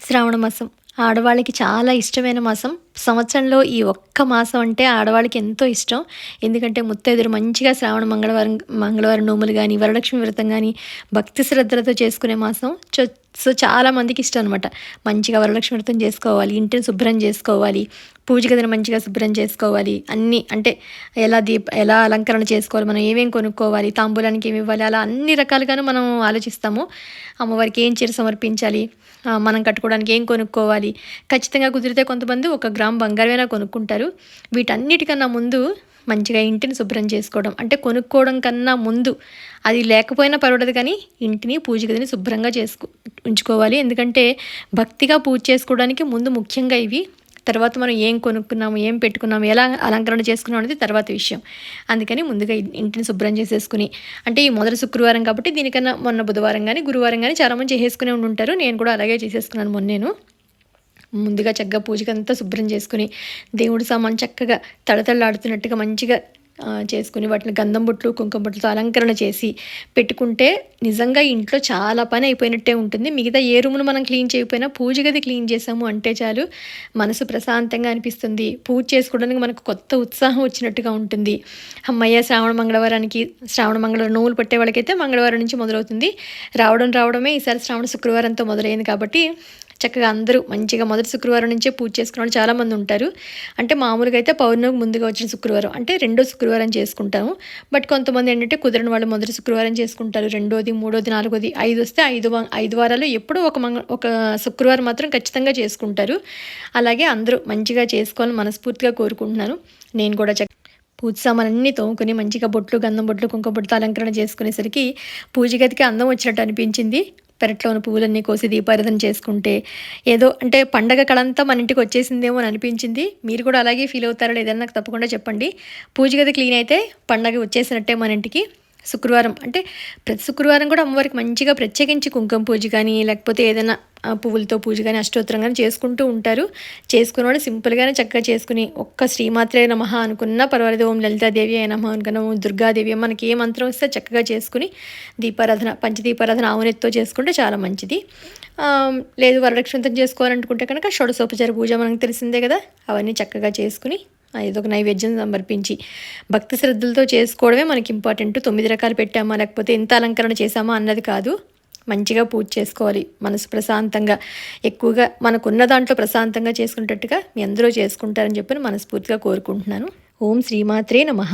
శ్రావణ మాసం ఆడవాళ్ళకి చాలా ఇష్టమైన మాసం. సంవత్సరంలో ఈ ఒక్క మాసం అంటే ఆడవాళ్ళకి ఎంతో ఇష్టం. ఎందుకంటే ముత్తైదులు మంచిగా శ్రావణ మంగళవారం నోములు గానీ, వరలక్ష్మి వ్రతం గానీ, భక్తి శ్రద్ధలతో చేసుకునే మాసం. సో, చాలా మందికి ఇష్టం అనమాట. మంచిగా వరలక్ష్మి వ్రతం చేసుకోవాలి, ఇంటిని శుభ్రం చేసుకోవాలి, పూజ గదిని మంచిగా శుభ్రం చేసుకోవాలి. అన్నీ అంటే ఎలా అలంకరణ చేసుకోవాలి, మనం ఏమేం కొనుక్కోవాలి, తాంబూలానికి ఏమి ఇవ్వాలి, అలా అన్ని రకాలుగాను మనం ఆలోచిస్తాము. అమ్మవారికి ఏం చీర సమర్పించాలి, మనం కట్టుకోవడానికి ఏం కొనుక్కోవాలి. ఖచ్చితంగా కుదిరితే కొంతమంది 1 గ్రామ్ బంగారమైనా కొనుక్కుంటారు. వీటన్నిటికన్నా ముందు మంచిగా ఇంటిని శుభ్రం చేసుకోవడం. అంటే కొనుక్కోవడం కన్నా ముందు అది లేకపోయినా పర్వాలేదు, కానీ ఇంటిని పూజ గదిని శుభ్రంగా ఉంచుకోవాలి. ఎందుకంటే భక్తిగా పూజ చేసుకోవడానికి ముందు ముఖ్యంగా ఇవి. తర్వాత మనం ఏం కొనుక్కున్నాము, ఏం పెట్టుకున్నాము, ఎలా అలంకరణ చేసుకున్నాం అనేది తర్వాత విషయం. అందుకని ముందుగా ఇంటిని శుభ్రం చేసేసుకుని, అంటే ఈ మొదటి శుక్రవారం కాబట్టి దీనికన్నా మొన్న బుధవారం కానీ గురువారం కానీ చాలామంది చేసేసుకునే ఉంటారు. నేను కూడా అలాగే చేసేసుకున్నాను మొన్నేను. ముందుగా చక్కగా పూజకంతా శుభ్రం చేసుకుని, దేవుడి సామాన్ చక్కగా తళతళలాడుతున్నట్టుగా మంచిగా చేసుకుని, వాటిని గంధం బొట్లు కుంకుమ బొట్లతో అలంకరణ చేసి పెట్టుకుంటే నిజంగా ఇంట్లో చాలా పని అయిపోయినట్టే ఉంటుంది. మిగతా ఏ రూమును మనం క్లీన్ చేయకపోయినా పూజ గది క్లీన్ చేసాము అంటే చాలు, మనసు ప్రశాంతంగా అనిపిస్తుంది. పూజ చేసుకోవడానికి మనకు కొత్త ఉత్సాహం వచ్చినట్టుగా ఉంటుంది. అమ్మయ్య, శ్రావణ మంగళవారం నోవులు పట్టే వాళ్ళకైతే మంగళవారం నుంచి మొదలవుతుంది. రావడమే ఈసారి శ్రావణ శుక్రవారంతో మొదలైంది కాబట్టి చక్కగా అందరూ మంచిగా మొదటి శుక్రవారం నుంచే పూజ చేసుకునే వాళ్ళు చాలామంది ఉంటారు. అంటే మామూలుగా అయితే పౌర్ణమికి ముందుగా వచ్చిన శుక్రవారం అంటే రెండో శుక్రవారం చేసుకుంటాము. బట్ కొంతమంది ఏంటంటే కుదిరిన వాళ్ళు మొదటి శుక్రవారం చేసుకుంటారు, రెండోది, మూడోది, నాలుగోది, 5 వస్తే 5 వారాలు ఎప్పుడో ఒక శుక్రవారం మాత్రం ఖచ్చితంగా చేసుకుంటారు. అలాగే అందరూ మంచిగా చేసుకోవాలని మనస్ఫూర్తిగా కోరుకుంటున్నాను. నేను కూడా పూజ సామాన్లన్నీ తోముకొని మంచిగా బొట్లు, గంధం బొట్లు, కుంకుమ బొట్టుతో అలంకరణ చేసుకునేసరికి పూజ గదికి అందం వచ్చినట్టు అనిపించింది. పెరట్లోని పువ్వులన్నీ కోసి దీపారాధన చేసుకుంటే ఏదో అంటే పండగ కళంతా మన ఇంటికి వచ్చేసిందేమో అని అనిపించింది. మీరు కూడా అలాగే ఫీల్ అవుతారో లేదని నాకు తప్పకుండా చెప్పండి. పూజ గది క్లీన్ అయితే పండగ వచ్చేసినట్టే మన ఇంటికి. శుక్రవారం అంటే ప్రతి శుక్రవారం కూడా అమ్మవారికి మంచిగా ప్రత్యేకించి కుంకుమ పూజ కానీ, లేకపోతే ఏదైనా పువ్వులతో పూజ కానీ, అష్టోత్తరం కానీ చేసుకుంటూ ఉంటారు. చేసుకున్నవాడు సింపుల్గానే చక్కగా చేసుకుని ఒక్క శ్రీమాత్రే నమః అనుకున్నా పర్వాలేదు, ఓం లలితాదేవి అయిన నమః అనుకున్నా, ఓం దుర్గాదేవి, మనకి ఏ మంత్రం వస్తే చక్కగా చేసుకుని దీపారాధన, పంచదీపారాధన ఆవునెత్తో చేసుకుంటే చాలా మంచిది. లేదు వరలక్ష్మితం చేసుకోవాలనుకుంటే కనుక షోడశోపచార పూజ మనకు తెలిసిందే కదా, అవన్నీ చక్కగా చేసుకుని ఏదో ఒక నైవేద్యం సమర్పించి భక్తి శ్రద్ధలతో చేసుకోవడమే మనకి ఇంపార్టెంట్. 9 రకాలు పెట్టామా లేకపోతే ఎంత అలంకరణ చేసామా అన్నది కాదు. మంచిగా పూజ చేసుకోవాలి మనసు ప్రశాంతంగా, ఎక్కువగా మనకున్న దాంట్లో ప్రశాంతంగా చేసుకునేటట్టుగా మీ అందరూ చేసుకుంటారని చెప్పి మనస్ఫూర్తిగా కోరుకుంటున్నాను. ఓం శ్రీమాత్రే నమః.